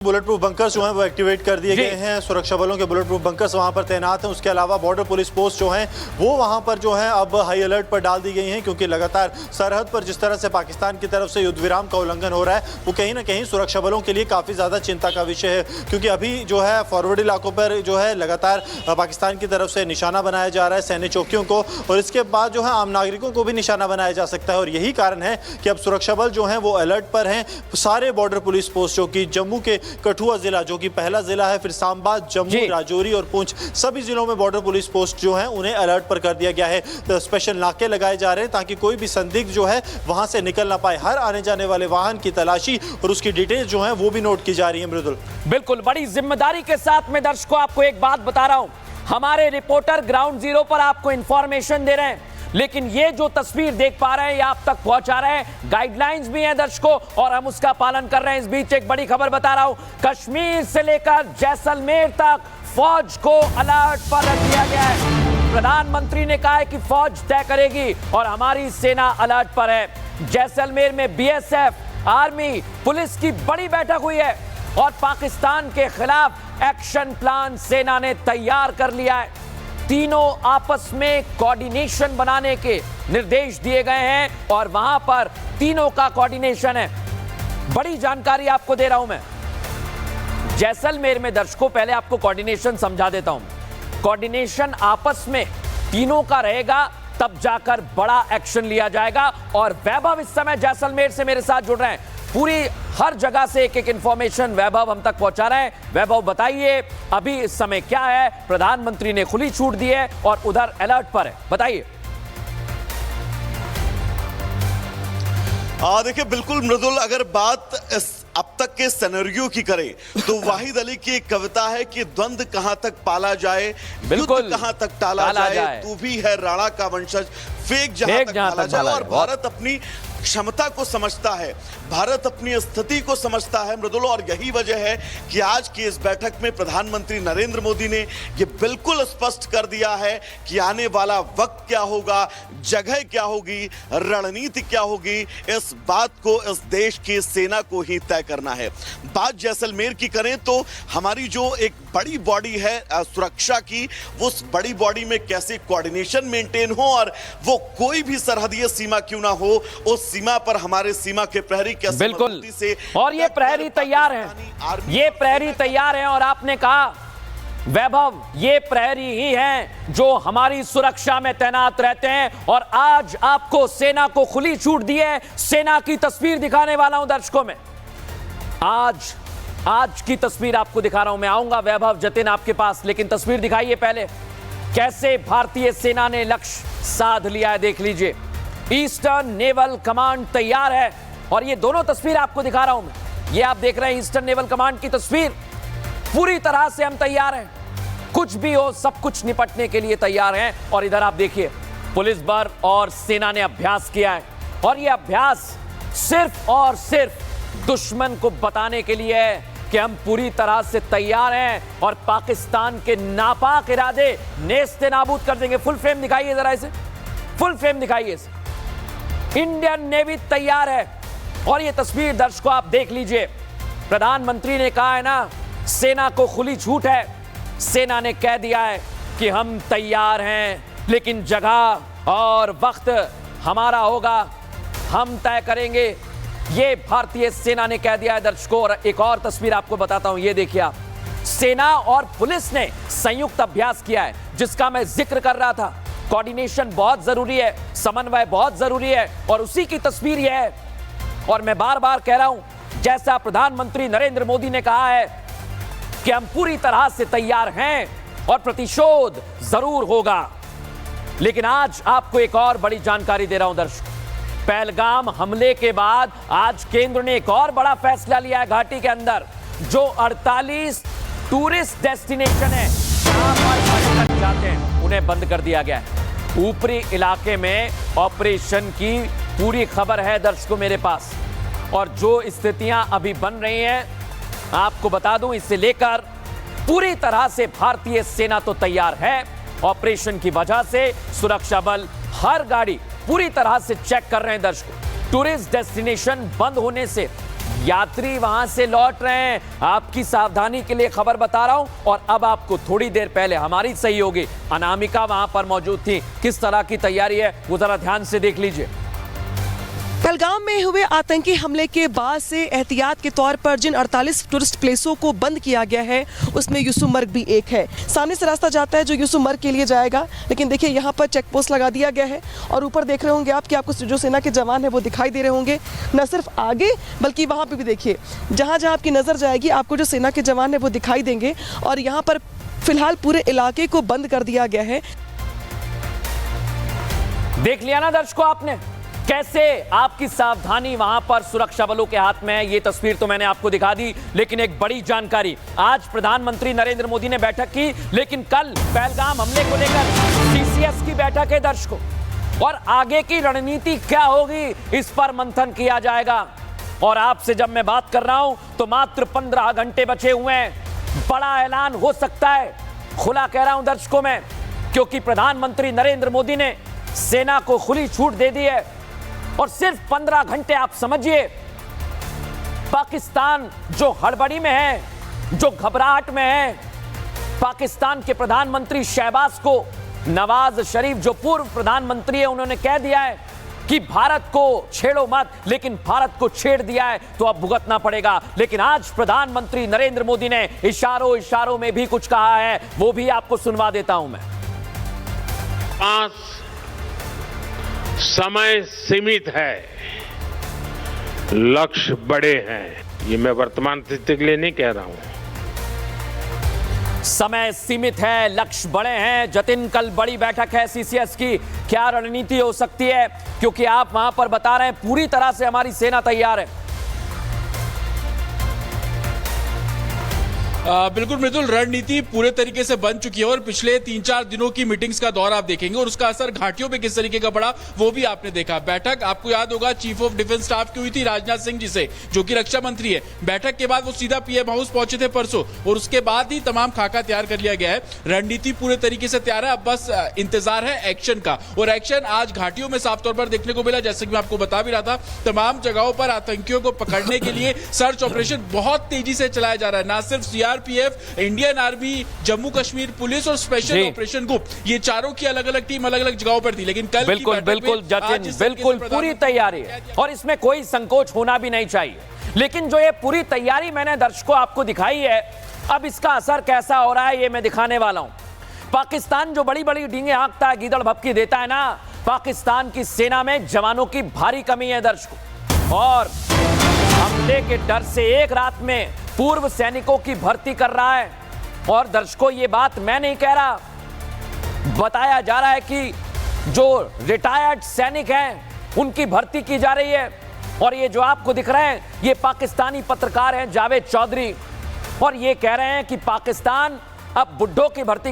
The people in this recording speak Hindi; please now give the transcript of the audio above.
बुलेट प्रूफ बंकर्स जो हैं वो एक्टिवेट कर दिए गए हैं। सुरक्षा बलों के बुलेट प्रूफ बंकर्स वहां पर तैनात हैं। उसके अलावा बॉर्डर पुलिस पोस्ट जो हैं वो वहां पर जो है अब हाई अलर्ट पर डाल दी गई हैं, क्योंकि लगातार सरहद पर जिस तरह से पाकिस्तान की तरफ से युद्ध विराम का उल्लंघन हो रहा है वो कहीं ना कहीं सुरक्षा बलों के लिए काफ़ी ज़्यादा चिंता का विषय है। क्योंकि अभी जो है फॉरवर्ड इलाकों पर जो है लगातार पाकिस्तान की तरफ से निशाना बनाया जा रहा है सैन्य चौकियों को, और इसके बाद जो है आम नागरिकों को भी निशाना बनाया जा सकता है। और यही कारण है कि अब सुरक्षा बल जो हैं वो अलर्ट पर हैं। सारे बॉर्डर पुलिस पोस्ट जो कि जम्मू के कठुआ जिला जो कि पहला जिला है, फिर सांबा, जम्मू, राजौरी और पुंछ, सभी जिलों में बॉर्डर पुलिस पोस्ट जो हैं उन्हें अलर्ट पर कर दिया गया है। तो स्पेशल नाके लगाए जा रहे हैं ताकि कोई भी संदिग्ध जो है वहां से निकल ना पाए। हर आने जाने वाले वाहन की तलाशी और उसकी डिटेल्स जो है वो भी नोट की जा रही है। मृदुल, बिल्कुल बड़ी जिम्मेदारी के साथ में दर्शकों आपको एक बात बता रहा हूं, हमारे रिपोर्टर ग्राउंड जीरो पर आपको इंफॉर्मेशन दे रहे हैं, लेकिन ये जो तस्वीर देख पा रहे हैं ये आप तक पहुंचा रहे हैं। गाइडलाइंस भी हैं दर्शकों और हम उसका पालन कर रहे हैं। इस बीच एक बड़ी खबर बता रहा हूं, कश्मीर से लेकर जैसलमेर तक फौज को अलर्ट पर रख दिया गया है। प्रधानमंत्री ने कहा है कि फौज तय करेगी और हमारी सेना अलर्ट पर है। जैसलमेर में बीएसएफ, आर्मी, पुलिस की बड़ी बैठक हुई है और पाकिस्तान के खिलाफ एक्शन प्लान सेना ने तैयार कर लिया है। तीनों आपस में कोऑर्डिनेशन बनाने के निर्देश दिए गए हैं और वहां पर तीनों का कोऑर्डिनेशन है। बड़ी जानकारी आपको दे रहा हूं मैं। जैसलमेर में दर्शकों पहले आपको कोऑर्डिनेशन समझा देता हूं। कोऑर्डिनेशन आपस में तीनों का रहेगा, तब जाकर बड़ा एक्शन लिया जाएगा। और वैभव इस समय जैसलमेर से मेरे साथ जुड़ रहे हैं, पूरी हर जगह से एक एक इंफॉर्मेशन वैभव हम तक पहुंचा रहे हैं। वैभव बताइए अभी इस समय क्या है, प्रधानमंत्री ने खुली छूट दी है और उधर अलर्ट पर है, बताइए। देखिए बिल्कुल मृदुल, अगर बात अब तक के सिनेरियो की करें तो वाहिद अली की एक कविता है कि द्वंद कहां तक पाला जाए, युद्ध कहां तक टाला जाए, तू भी है राणा का वंशज, फेक जहां तक पाला जाए। और भारत अपनी क्षमता को समझता है, भारत अपनी स्थिति को समझता है मृदुल, और यही वजह है कि आज की इस बैठक में प्रधानमंत्री नरेंद्र मोदी ने यह बिल्कुल स्पष्ट कर दिया है कि आने वाला वक्त क्या होगा, जगह क्या होगी, रणनीति क्या होगी, इस बात को इस देश की सेना को ही तय करना है। बात जैसलमेर की करें तो हमारी जो एक बड़ी बॉडी है सुरक्षा की, उस बड़ी बॉडी में कैसे कोऑर्डिनेशन मेंटेन हो और वो कोई भी सरहदीय सीमा क्यों ना हो, उस सीमा पर हमारे सीमा के प्रहरी कैसे बिल्कुल से, और ये प्रहरी तैयार हैं, ये प्रहरी तैयार हैं। और आपने कहा वैभव, ये प्रहरी ही हैं जो हमारी सुरक्षा में तैनात रहते हैं। और आज आपको सेना को खुली छूट दी है। सेना की तस्वीर दिखाने वाला हूं दर्शकों में, आज की तस्वीर आपको दिखा रहा हूं। मैं आऊंगा वैभव, जतिन आपके पास, लेकिन तस्वीर दिखाइए पहले कैसे भारतीय सेना ने लक्ष्य साध लिया है। देख लीजिए, ईस्टर्न नेवल कमांड तैयार है और ये दोनों तस्वीर आपको दिखा रहा हूं मैं। ये आप देख रहे हैं ईस्टर्न नेवल कमांड की तस्वीर। पूरी तरह से हम तैयार हैं, कुछ भी हो सब कुछ निपटने के लिए तैयार हैं। और इधर आप देखिए, पुलिस बल और सेना ने अभ्यास किया है और ये अभ्यास सिर्फ और सिर्फ दुश्मन को बताने के लिए है कि हम पूरी तरह से तैयार हैं और पाकिस्तान के नापाक इरादे नेस्ते नाबूद कर देंगे। फुल फ्रेम दिखाइए जरा, इसे फुल फ्रेम दिखाइए इसे। इंडियन नेवी तैयार है और ये तस्वीर दर्शकों आप देख लीजिए। प्रधानमंत्री ने कहा है ना, सेना को खुली छूट है। सेना ने कह दिया है कि हम तैयार हैं, लेकिन जगह और वक्त हमारा होगा, हम तय करेंगे। ये भारतीय सेना ने कह दिया है दर्शकों। और एक और तस्वीर आपको बताता हूं, ये देखिए आप, सेना और पुलिस ने संयुक्त अभ्यास किया है जिसका मैं जिक्र कर रहा था। कोऑर्डिनेशन बहुत जरूरी है, समन्वय बहुत जरूरी है और उसी की तस्वीर यह है। और मैं बार बार कह रहा हूं, जैसा प्रधानमंत्री नरेंद्र मोदी ने कहा है कि हम पूरी तरह से तैयार हैं और प्रतिशोध जरूर होगा। लेकिन आज आपको एक और बड़ी जानकारी दे रहा हूं दर्शक, पहलगाम हमले के बाद आज केंद्र ने एक और बड़ा फैसला लिया है। घाटी के अंदर जो 48 टूरिस्ट डेस्टिनेशन है जहां पर पर्यटक जाते हैं उन्हें बंद कर दिया गया है। ऊपरी इलाके में ऑपरेशन की पूरी खबर है दर्शकों मेरे पास, और जो स्थितियां अभी बन रही हैं आपको बता दूं, इससे लेकर पूरी तरह से भारतीय सेना तो तैयार है। ऑपरेशन की वजह से सुरक्षा बल हर गाड़ी पूरी तरह से चेक कर रहे हैं दर्शकों। टूरिस्ट डेस्टिनेशन बंद होने से यात्री वहां से लौट रहे हैं। आपकी सावधानी के लिए खबर बता रहा हूं। और अब आपको थोड़ी देर पहले हमारी सहयोगी अनामिका वहां पर मौजूद थी। किस तरह की तैयारी है वो जरा ध्यान से देख लीजिए। पहलगाम में हुए आतंकी हमले के बाद से एहतियात के तौर पर जिन 48 टूरिस्ट प्लेसों को बंद किया गया है उसमें यूसुमर्ग भी एक है। सामने से रास्ता जाता है जो यूसुमर्ग के लिए जाएगा, लेकिन देखिए यहाँ पर चेक पोस्ट लगा दिया गया है। और ऊपर देख रहे होंगे आप कि आपको जो सेना के जवान है वो दिखाई दे रहे होंगे, न सिर्फ आगे बल्कि वहाँ पर भी देखिए जहाँ जहाँ आपकी नज़र जाएगी आपको जो सेना के जवान है वो दिखाई देंगे। और यहाँ पर फिलहाल पूरे इलाके को बंद कर दिया गया है। देख लिया ना दर्शकों आपने कैसे आपकी सावधानी वहां पर सुरक्षा बलों के हाथ में है। ये तस्वीर तो मैंने आपको दिखा दी, लेकिन एक बड़ी जानकारी, आज प्रधानमंत्री नरेंद्र मोदी ने बैठक की, लेकिन कल पहलगाम हमले को लेकर सीसीएस की बैठक है दर्शकों। और आगे की रणनीति क्या होगी इस पर मंथन किया जाएगा। और आपसे जब मैं बात कर रहा हूं तो मात्र 15 घंटे बचे हुए हैं। बड़ा ऐलान हो सकता है, खुला कह रहा हूं दर्शकों में, क्योंकि प्रधानमंत्री नरेंद्र मोदी ने सेना को खुली छूट दे दी है। और सिर्फ 15 घंटे आप समझिए, पाकिस्तान जो हड़बड़ी में है, जो घबराहट में है, पाकिस्तान के प्रधानमंत्री शहबाज को नवाज शरीफ जो पूर्व प्रधानमंत्री है उन्होंने कह दिया है कि भारत को छेड़ो मत, लेकिन भारत को छेड़ दिया है तो अब भुगतना पड़ेगा। लेकिन आज प्रधानमंत्री नरेंद्र मोदी ने इशारों इशारों में भी कुछ कहा है, वो भी आपको सुनवा देता हूं मैं। समय सीमित है, लक्ष्य बड़े हैं। ये मैं वर्तमान स्थिति के लिए नहीं कह रहा हूं। समय सीमित है, लक्ष्य बड़े हैं। जतिन, कल बड़ी बैठक है सीसीएस की, क्या रणनीति हो सकती है? क्योंकि आप वहां पर बता रहे हैं पूरी तरह से हमारी सेना तैयार है। बिल्कुल मृदुल, रणनीति पूरे तरीके से बन चुकी है और पिछले 3-4 दिनों की मीटिंग्स का दौर आप देखेंगे और उसका असर घाटियों पे किस तरीके का पड़ा वो भी आपने देखा। बैठक आपको याद होगा चीफ ऑफ डिफेंस स्टाफ की हुई थी राजनाथ सिंह जी से, जो कि रक्षा मंत्री है। बैठक के बाद वो सीधा पीएम हाउस पहुंचे थे परसों और उसके बाद ही तमाम खाका तैयार कर लिया गया है। रणनीति पूरे तरीके से तैयार है, अब बस इंतजार है एक्शन का। और एक्शन आज घाटियों में साफ तौर पर देखने को मिला। जैसे कि मैं आपको बता भी रहा था, तमाम जगहों पर आतंकियों को पकड़ने के लिए सर्च ऑपरेशन बहुत तेजी से चलाया जा रहा है। ना सिर्फ CRPF, Indian army, Jammu Kashmir police और स्पेशल ऑपरेशन ग्रुप, ये चारों की अलग अलग टीम अलग अलग जगहों पर थी। लेकिन कल बिल्कुल जतिन, बिल्कुल पूरी तैयारी है और इसमें कोई संकोच होना भी नहीं चाहिए। लेकिन जो ये पूरी तैयारी मैंने दर्शकों आपको दिखाई है, अब इसका असर कैसा हो रहा है ये मैं दिखाने वाला हूं। पाकिस्तान जो बड़ी बड़ी डींगे हाँकता है, गीदड़ भपकी देता है ना, पाकिस्तान की सेना में जवानों की भारी कमी है दर्शकों। और हमले के डर से एक रात में पूर्व सैनिकों की भर्ती कर रहा है। और दर्शकों ये बात मैं नहीं कह रहा, बताया जा रहा है कि जो रिटायर्ड सैनिक हैं उनकी भर्ती की जा रही है। और ये जो आपको दिख रहे हैं ये पाकिस्तानी पत्रकार हैं जावेद चौधरी, और ये कह रहे हैं कि पाकिस्तान अब बुड्ढों की भर्ती